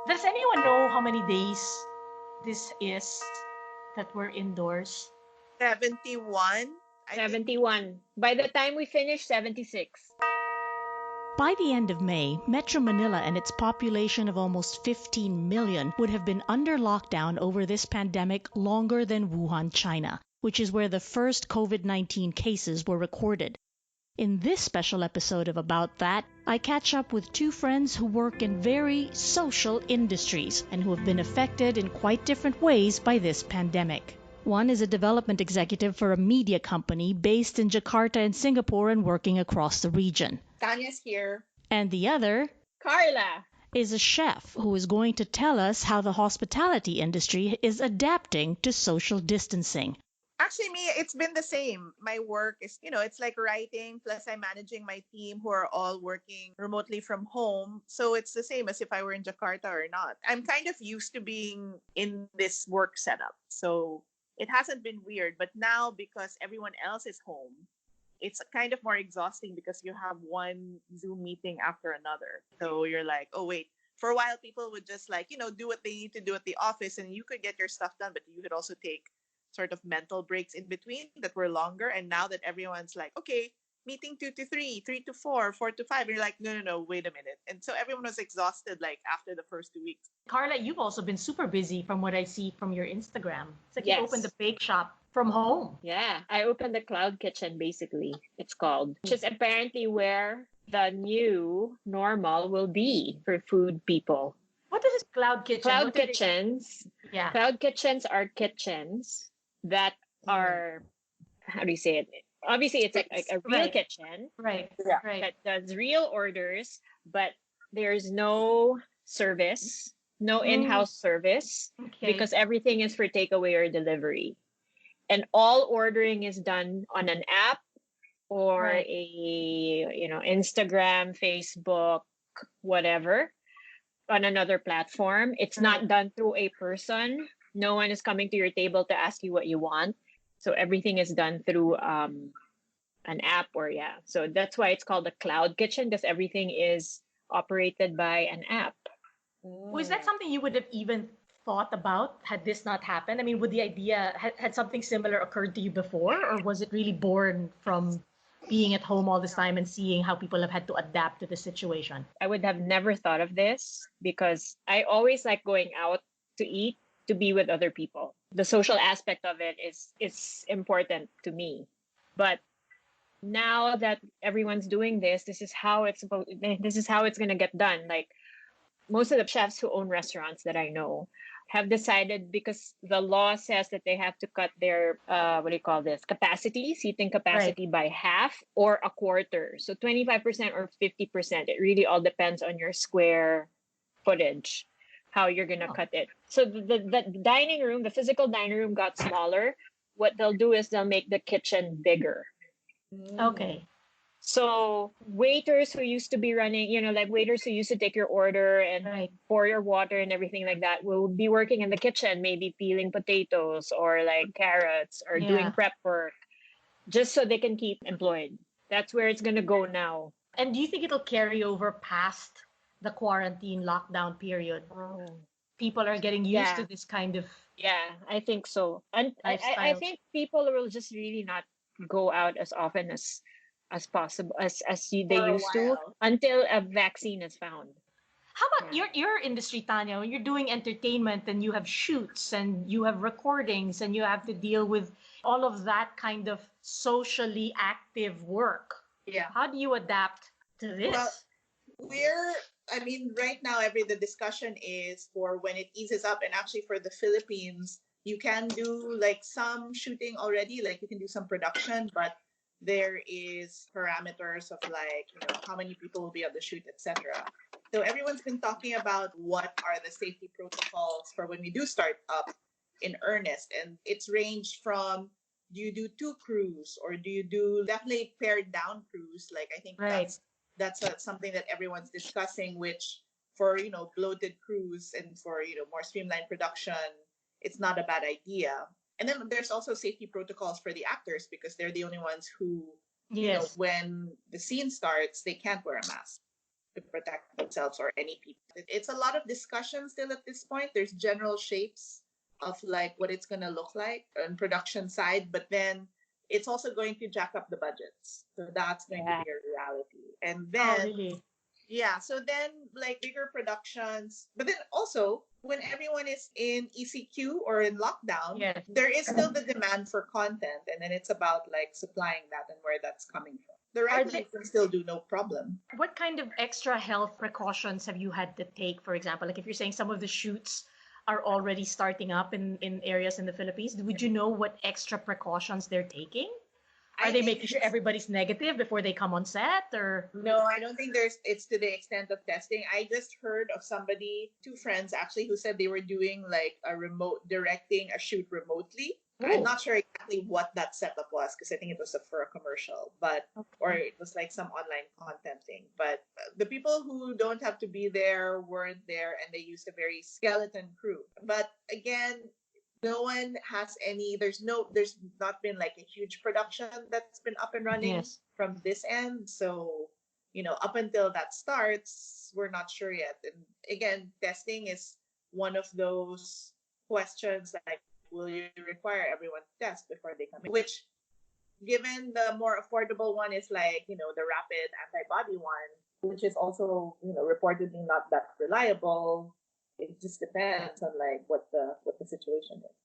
Does anyone know how many days this is that we're indoors? 71, I think. 71. By the time we finish, 76. By the end of May, Metro Manila and its population of almost 15 million would have been under lockdown over this pandemic longer than Wuhan, China, which is where the first COVID-19 cases were recorded. In this special episode of About That, I catch up with two friends who work in very social industries and who have been affected in quite different ways by this pandemic. One is a development executive for a media company based in Jakarta and Singapore and working across the region. Tanya's here. And the other Karla. is a chef who is going to tell us how the hospitality industry is adapting to social distancing. Actually, me, it's been the same. My work is, it's like writing, plus I'm managing my team who are all working remotely from home. So it's the same as if I were in Jakarta or not. I'm kind of used to being in this work setup. So it hasn't been weird. But now, because everyone else is home, it's kind of more exhausting because you have one Zoom meeting after another. So you're like, oh, wait. For a while, people would just like, do what they need to do at the office and you could get your stuff done, but you could also take sort of mental breaks in between that were longer. And now that everyone's like, okay, meeting 2 to 3, 3 to 4, 4 to 5, and you're like, no, no, no, wait a minute. And so everyone was exhausted like after the first 2 weeks. Karla, you've also been super busy from what I see from your Instagram. It's like you opened Yes. the bake shop from home. Yeah. I opened the cloud kitchen, basically, it's called, which is apparently where the new normal will be for food people. What is this cloud kitchen? Cloud What did kitchens. Yeah. Cloud kitchens are kitchens that are, how do you say it? Obviously, it's like a real Right. kitchen Right. Yeah. Right. that does real orders, but there's no service, no in-house service, Okay. because everything is for takeaway or delivery. And all ordering is done on an app or Right. Instagram, Facebook, whatever, on another platform. It's not Right. done through a person. No one is coming to your table to ask you what you want. So everything is done through an app So that's why it's called a cloud kitchen, because everything is operated by an app. Was that something you would have even thought about had this not happened? I mean, would the idea, had something similar occurred to you before, or was it really born from being at home all this time and seeing how people have had to adapt to the situation? I would have never thought of this because I always like going out to eat, to be with other people. The social aspect of it is important to me. But now that everyone's doing this is how it's going to get done. Like most of the chefs who own restaurants that I know have decided, because the law says that they have to cut their seating capacity by half or a quarter. So 25% or 50%. It really all depends on your square footage, how you're gonna cut it. So the dining room, the physical dining room got smaller. What they'll do is they'll make the kitchen bigger. Okay. So waiters who used to be running, like waiters who used to take your order and Right. pour your water and everything like that, will be working in the kitchen, maybe peeling potatoes or like carrots or doing Yeah. prep work, just so they can keep employed. That's where it's going to go now. And do you think it'll carry over past the quarantine lockdown period? People are getting used to this kind of Yeah, I think so. And I lifestyle. think people will just really not go out as often as possible they For a used to, while. until a vaccine is found. How about your industry, Tanya? When you're doing entertainment and you have shoots and you have recordings and you have to deal with all of that kind of socially active work, Yeah. how do you adapt to this? Well, right now, the discussion is for when it eases up, and actually for the Philippines, you can do like some shooting already, like you can do some production, but there is parameters of like, how many people will be on the shoot, etc. So everyone's been talking about what are the safety protocols for when we do start up in earnest. And it's ranged from, do you do 2 crews or do you do definitely pared down crews? Like I think Right. that's something that everyone's discussing, which for, bloated crews and for, more streamlined production, it's not a bad idea. And then there's also safety protocols for the actors because they're the only ones who, Yes. when the scene starts, they can't wear a mask. to protect themselves or any people. It's a lot of discussion still at this point. There's general shapes of like what it's going to look like on production side, but then it's also going to jack up the budgets. So that's going to be a reality. And Oh, then really? yeah, so then like bigger productions, but then also when everyone is in ECQ or in lockdown, Yes. there is still the demand for content, and then it's about like supplying that and where that's coming from. The Are writing can still do no problem. What kind of extra health precautions have you had to take, for example? Like if you're saying some of the shoots are already starting up in areas in the Philippines, would you know what extra precautions they're taking? Are I they think making sure everybody's negative before they come on set, or? no, I don't think it's to the extent of testing. I just heard of somebody, two friends actually, who said they were doing like a remote directing a shoot remotely. I'm Ooh. not sure exactly what that setup was because I think it was for a commercial, but or it was like some online content thing. But the people who don't have to be there weren't there, and they used a very skeleton crew. But again, no one has any. There's not been like a huge production that's been up and running Yes. from this end. So up until that starts, we're not sure yet. And again, testing is one of those questions like, will you require everyone to test before they come in? Which, given the more affordable one is like, the rapid antibody one, which is also, reportedly not that reliable. It just depends on like what the situation is.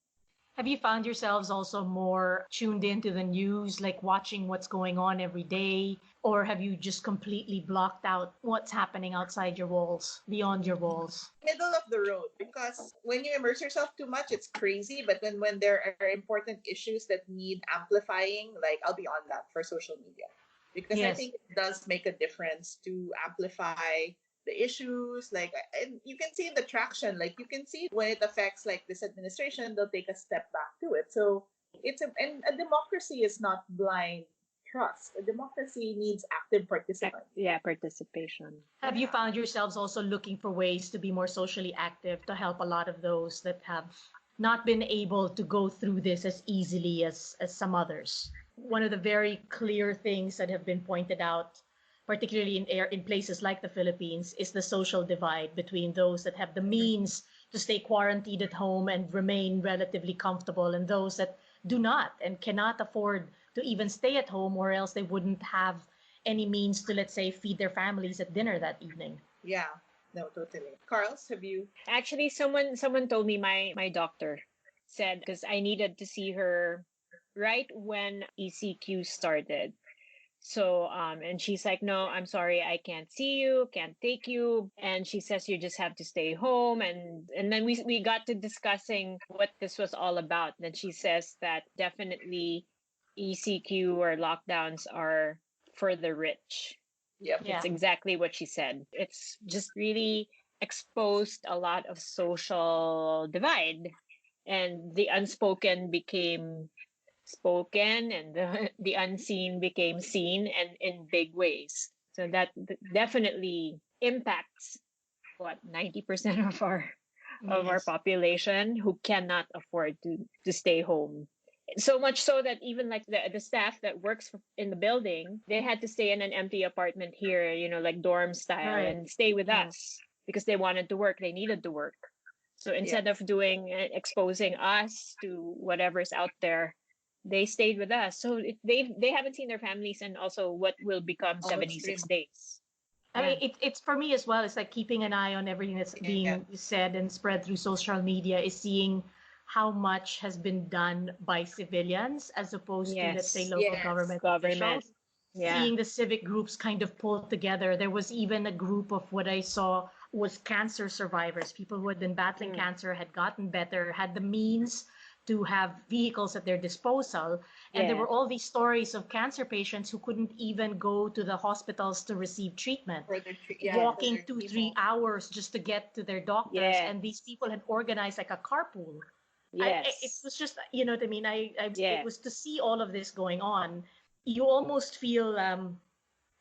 Have you found yourselves also more tuned into the news, like watching what's going on every day? Or have you just completely blocked out what's happening outside your walls, beyond your walls? Middle of the road, because when you immerse yourself too much, it's crazy. But then when there are important issues that need amplifying, like I'll be on that for social media, because I Yes. think it does make a difference to amplify the issues. Like, and you can see the traction. Like you can see when it affects like this administration, they'll take a step back to it. So and a democracy is not blind trust. A democracy needs active participants. Yeah, participation. Have you found yourselves also looking for ways to be more socially active to help a lot of those that have not been able to go through this as easily as some others? One of the very clear things that have been pointed out, particularly in places like the Philippines, is the social divide between those that have the means to stay quarantined at home and remain relatively comfortable, and those that do not and cannot afford to even stay at home, or else they wouldn't have any means to, let's say, feed their families at dinner that evening. Yeah, no, totally. Carls, have you? Actually, someone told me, my doctor said, because I needed to see her right when ECQ started. So and she's like, no, I'm sorry, I can't see you, can't take you. And she says you just have to stay home. And then we got to discussing what this was all about. Then she says that definitely ECQ or lockdowns are for the rich. Yep. Yeah. It's exactly what she said. It's just really exposed a lot of social divide, and the unspoken became spoken, and the unseen became seen, and in big ways. So that definitely impacts what 90% of our Yes. population who cannot afford to stay home. So much so that even like the staff that works in the building, they had to stay in an empty apartment here, like dorm style, Right. and stay with Yeah. us because they wanted to work, they needed to work. So instead of doing exposing us to whatever's out there, they stayed with us. So they haven't seen their families, and also what will become 76 days. I mean, it's for me as well. It's like keeping an eye on everything that's being said and spread through social media, is seeing how much has been done by civilians as opposed to, let's say, local government officials. Seeing the civic groups kind of pull together. There was even a group of what I saw was cancer survivors, people who had been battling cancer, had gotten better, had the means to have vehicles at their disposal. And there were all these stories of cancer patients who couldn't even go to the hospitals to receive treatment, walking 2-3 hours just to get to their doctors. And these people had organized like a carpool. It was just, you know what I mean? It was to see all of this going on. You almost feel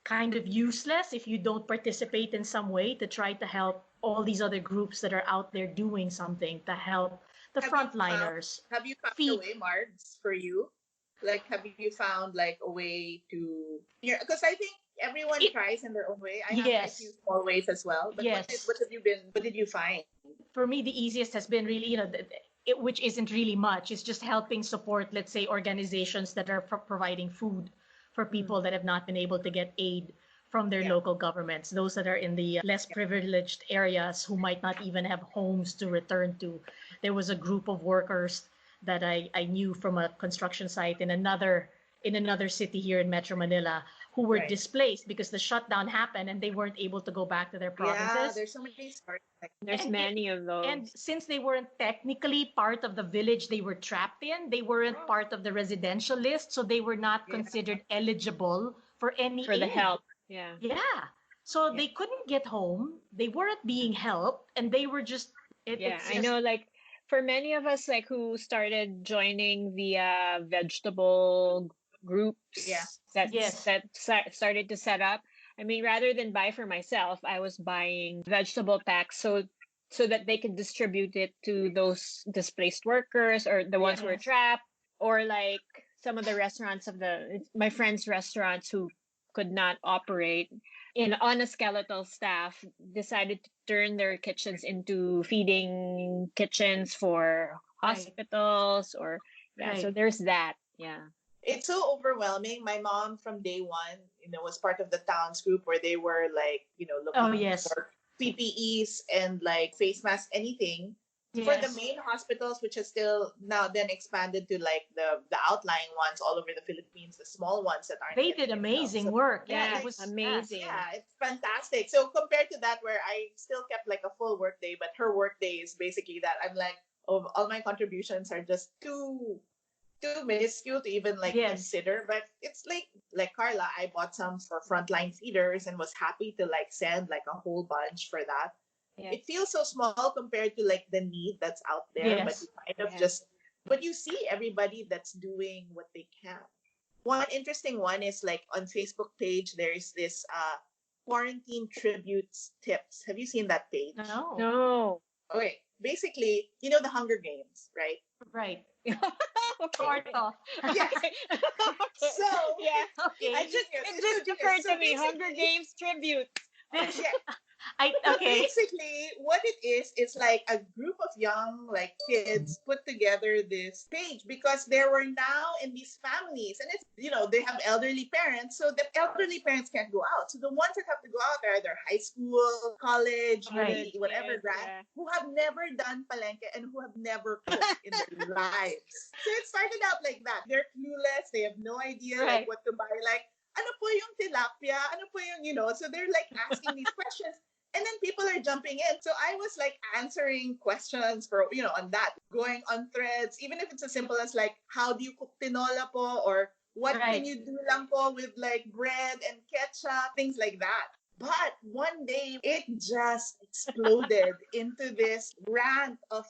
kind of useless if you don't participate in some way to try to help all these other groups that are out there doing something to help the frontliners. Have you found a way, Margs, for you? Like, have you found like a way to? Because I think everyone It, tries in their own way. I have my few yes, small ways as well. But yes. what did you find? For me, the easiest has been really, which isn't really much. It's just helping support, let's say, organizations that are providing food for people that have not been able to get aid from their Yeah. local governments, those that are in the less privileged areas who might not even have homes to return to. There was a group of workers that I knew from a construction site in another city here in Metro Manila who were Right. displaced because the shutdown happened and they weren't able to go back to their Yeah, provinces. there's so many stories like There's And it, many of and those. since they weren't technically part of the village they were trapped in, they weren't oh, part of the residential list, so they were not yeah, considered eligible for any For the aid. help. Yeah. Yeah. So yeah. they couldn't get home, they weren't being helped, and they were just Yeah, it's I just know, like for many of us like who started joining via vegetable Yeah. groups that yes. started to set up. I mean, rather than buy for myself, I was buying vegetable packs so that they could distribute it to those displaced workers or the Yeah. ones who were Yes. trapped, or like some of the restaurants of the my friends' restaurants who could not operate in on a skeletal staff decided to turn their kitchens into feeding kitchens for Right. hospitals or yeah, so Right. there's that. Yeah. It's so overwhelming. My mom from day one, was part of the towns group where they were like, Oh looking yes. for PPEs and like face masks, anything. For the Yes. main hospitals, which has still now then expanded to like the outlying ones all over the Philippines, the small ones that aren't They yet did picked up. amazing So work. Yeah, it Yeah, like was yes. amazing. yeah, it's fantastic. So compared to that, where I still kept like a full work day, but her work day is basically that I'm like, oh, all my contributions are just too minuscule to even like Yes. consider. But it's like Carla, I bought some for frontline feeders and was happy to like send like a whole bunch for that. Yes. It feels so small compared to like the need that's out there, but you Yes. kind of Yeah. just but you see everybody that's doing what they can. One interesting one is like on Facebook page there is this quarantine tributes tips. Have you seen that page? No. No. Okay, basically, the Hunger Games, right? Right. Okay. Sort of. Yes. Okay. Okay. So Yeah. Okay. It it's so just genius. occurred So to me Hunger basically, Games tribute. This yeah, I so okay. basically, what it is, it's like a group of young like kids put together this page because there were now in these families, and it's they have elderly parents, so the elderly parents can't go out. So the ones that have to go out are either high school, college, Right. College uni, whatever kids, grad, yeah. who have never done palenque and who have never cooked in their lives. So it started out like that. They're clueless. They have no idea like Right. what to buy. Like ano po yung tilapia? Ano po yung So they're like asking these questions and then people are jumping in. So I was like answering questions for, on that, going on threads, even if it's as simple as like, how do you cook tinola po? Or what can Right. you do lang po with like bread and ketchup, things like that. But one day it just exploded into this rant of,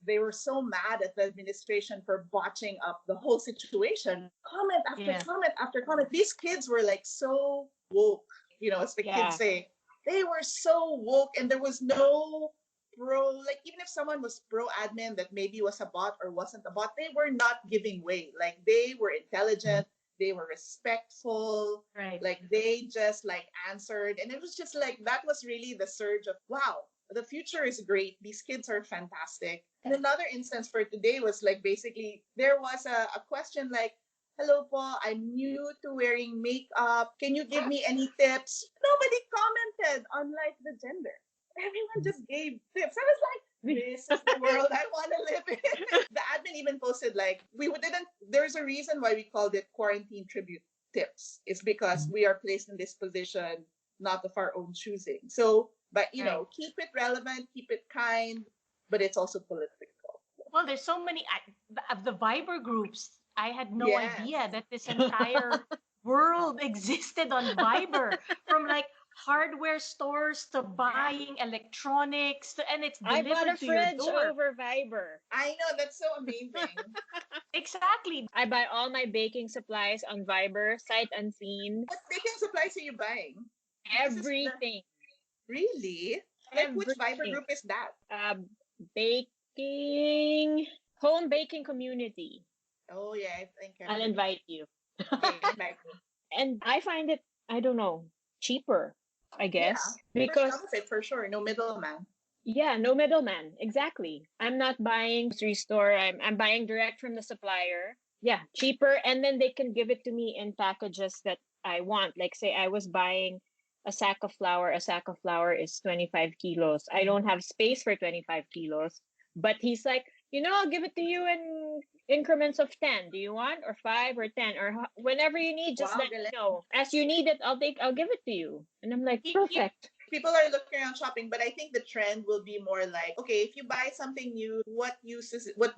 they were so mad at the administration for botching up the whole situation. Comment after Yeah. comment after comment. These kids were like so woke, as the kids Yeah. say. They were so woke and there was no like even if someone was pro admin that maybe was a bot or wasn't a bot, they were not giving way. Like they were intelligent, they were respectful, Right. like they just like answered, and it was just like that was really the surge of wow, the future is great, these kids are fantastic. And another instance for today was like basically there was a question like, hello po, I'm new to wearing makeup. Can you give me any tips? Nobody commented on like the gender. Everyone just gave tips. I was like, this is the world I want to live in. The admin even posted like, we didn't, there's a reason why we called it quarantine tribute tips. It's because we are placed in this position not of our own choosing. So, but Right. keep it relevant, keep it kind, but it's also political. Well, there's so many of the Viber groups. I had no Yes. idea that this entire world existed on Viber, from like hardware stores to Yeah. buying electronics to, and it's I bought a delivered to your fridge door. over Viber. I know, that's so amazing. Exactly. I buy all my baking supplies on Viber, sight unseen. What baking supplies are you buying? This is Everything. really like which Viber Everything. group is that? Baking, home baking community. Oh yeah, I think I'll I'm invite you. okay. Invite me. And I find it I don't know, cheaper, I Yeah. guess. First Because come of it for sure. No middleman. yeah, no middleman. Exactly. I'm not buying grocery store. I'm buying direct from the supplier. Yeah, cheaper, and then they can give it to me in packages that I want. Like say I was buying a sack of flour. A sack of flour is 25 kilos. I don't have space for 25 kilos. But he's like, I'll give it to you in increments of 10. Do you want or 5 or 10 or whenever you need, just Wow, let me galing. know. As you need it, I'll give it to you. And I'm like, perfect. People are looking around shopping, but I think the trend will be more like, okay, if you buy something new, what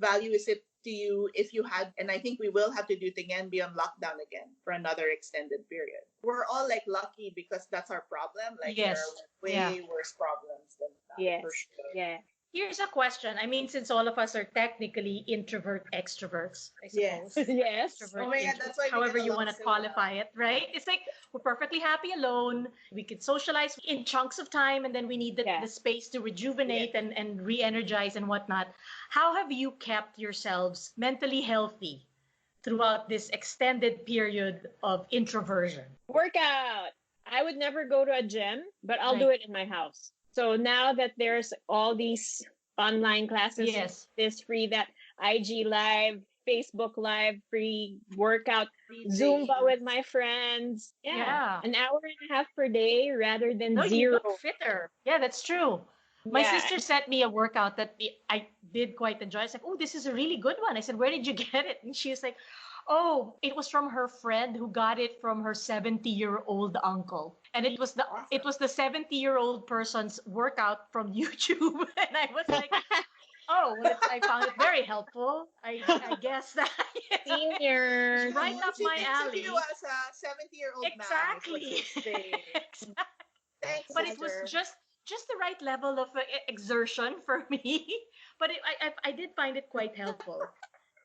value is it to you if you had, and I think we will have to do it again, be on lockdown again for another extended period. We're all like lucky because that's our problem. Like there are Yes. Yeah. way worse problems than that for Yes. sure. Yeah. Here's a question. I mean, since all of us are technically introvert extroverts, I Yes. suppose. Yes. Oh Extrovert, my God, that's why we however get you along want to so well. qualify it, right? It's like we're perfectly happy alone. We could socialize in chunks of time, and then we need Yeah. the space to rejuvenate and re-energize and whatnot. How have you kept yourselves mentally healthy throughout this extended period of introversion? Workout. I would never go to a gym, but I'll do Right. it in my house. So now that there's all these online classes, Yes. this free, that IG Live, Facebook Live, free workout, Zumba with my friends. Yeah. Yeah. An hour and a half per day rather than No, you zero. look fitter. Yeah, that's true. My Yeah. sister sent me a workout that I did quite enjoy. I was like, "Oh, this is a really good one." I said, "Where did you get it?" And she was like, "Oh, it was from her friend who got it from her 70-year-old uncle." And it was the 70-year-old person's workout from YouTube. And I was like, "Oh, well, I found it very helpful. I guess that Seniors. it's right up She my thinks of alley." you as a 70-year-old man, is what Exactly. she's saying. Exactly. Thanks, But it was sister. just the right level of exertion for me. But I did find it quite helpful.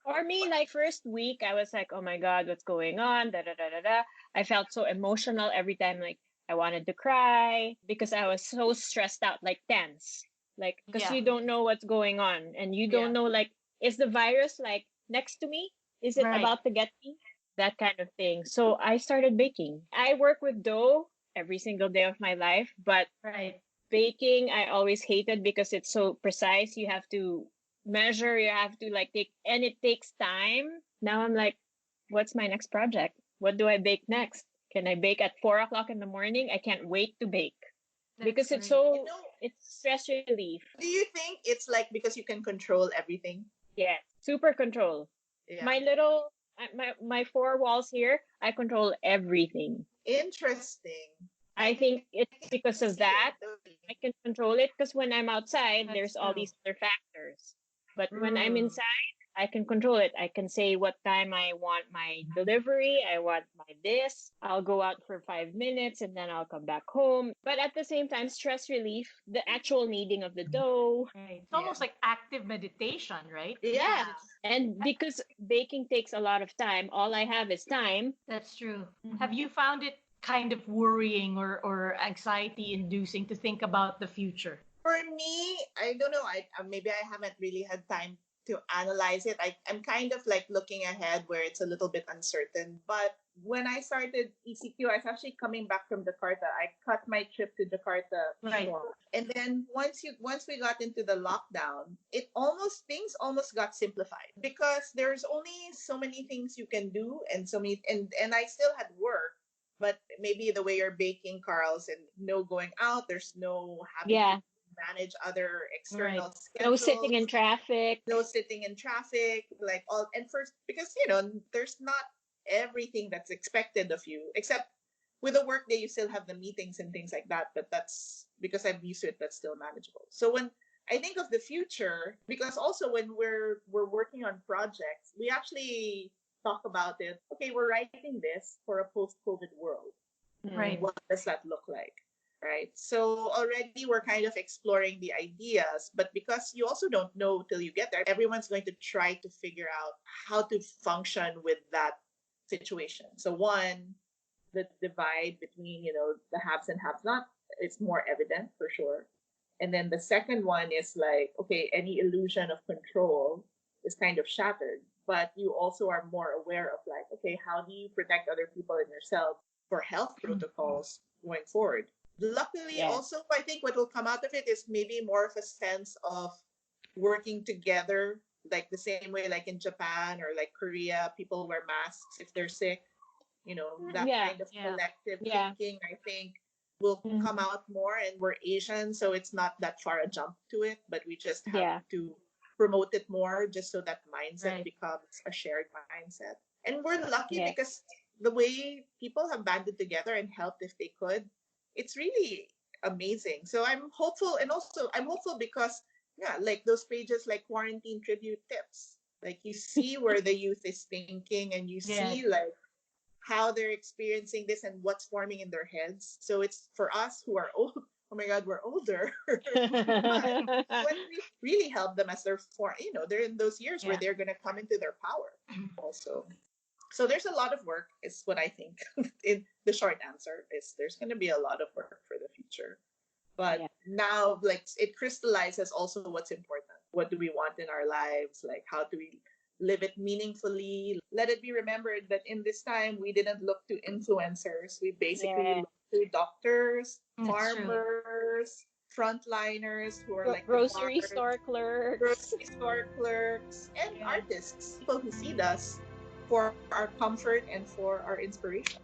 Or me, like first week, I was like, oh my God, what's going on? Da da da da da. I felt so emotional every time, like I wanted to cry because I was so stressed out, like tense. Like, because Yeah. you don't know what's going on and you don't know, like, is the virus like next to me? Is it Right. about to get me? That kind of thing. So I started baking. I work with dough every single day of my life, but Right. baking I always hated because it's so precise. You have to measure, you have to like take, and it takes time. Now I'm like, what's my next project? What do I bake next? Can I bake at 4 o'clock in the morning? I can't wait to bake because That's it's great. so, it's stress relief. Do you think it's like because you can control everything? Yeah, super control. Yeah. My little, my four walls here, I control everything. Interesting. I think it's I can because of see it, that don't you? I can control it, because when I'm outside, That's there's all true. these other factors. But when I'm Mm. inside, I can control it. I can say what time I want my delivery, I want my this. I'll go out for 5 minutes and then I'll come back home. But at the same time, stress relief, the actual kneading of the dough. Right. It's almost like active meditation, right? Yeah. And because baking takes a lot of time, all I have is time. That's true. Have you found it kind of worrying or anxiety inducing to think about the future? For me, I don't know. I maybe I haven't really had time to analyze it. I'm kind of like looking ahead where it's a little bit uncertain. But when I started ECQ, I was actually coming back from Jakarta. I cut my trip to Jakarta Right. short. And then once we got into the lockdown, things almost got simplified because there's only so many things you can do and so many and I still had work. But maybe the way you're baking, Carl's, and no going out, there's no having Yeah. to manage other external No schedules, sitting in traffic. no sitting in traffic, like all. And first, because there's not everything that's expected of you, except with a work day, you still have the meetings and things like that. But that's because I'm used to it. That's still manageable. So when I think of the future, because also when we're working on projects, we actually talk about it. Okay, we're writing this for a post-COVID world. Right. What does that look like? Right. So already we're kind of exploring the ideas, but because you also don't know till you get there, everyone's going to try to figure out how to function with that situation. So one, the divide between, the haves and have not, it's more evident for sure. And then the second one is like, okay, any illusion of control is kind of shattered, but you also are more aware of like, okay, how do you protect other people and yourself for health protocols going forward. Luckily, Yes. also, I think what will come out of it is maybe more of a sense of working together, like the same way like in Japan or like Korea, people wear masks if they're sick. That Yeah. kind of Yeah. collective Yeah. thinking, I think, will come out more. And we're Asian, so it's not that far a jump to it, but we just have Yeah. to promote it more just so that mindset Right. becomes a shared mindset. And we're lucky Yes. because the way people have banded together and helped if they could, it's really amazing. So I'm hopeful, and also I'm hopeful because yeah, like those pages like quarantine tribute tips, like you see where the youth is thinking, and you Yes. see like how they're experiencing this and what's forming in their heads. So it's for us who are old. Oh my God, we're older. But when we really help them as they're in those years where Yeah. they're going to come into their power also. So there's a lot of work, is what I think. In the short answer is there's going to be a lot of work for the future. But Yeah. now, like, it crystallizes also what's important. What do we want in our lives? Like, how do we live it meaningfully? Let it be remembered that in this time, we didn't look to influencers. We basically Yeah. looked to doctors, That's true. farmers, frontliners who are like the Grocery bars, store clerks. grocery store clerks, and Yeah. artists, people who feed us for our comfort and for our inspiration.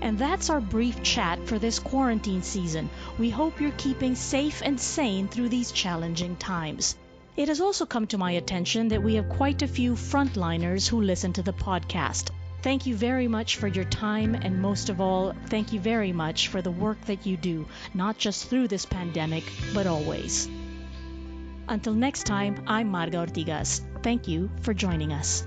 And that's our brief chat for this quarantine season. We hope you're keeping safe and sane through these challenging times. It has also come to my attention that we have quite a few frontliners who listen to the podcast. Thank you very much for your time, and most of all, thank you very much for the work that you do, not just through this pandemic, but always. Until next time, I'm Marga Ortigas. Thank you for joining us.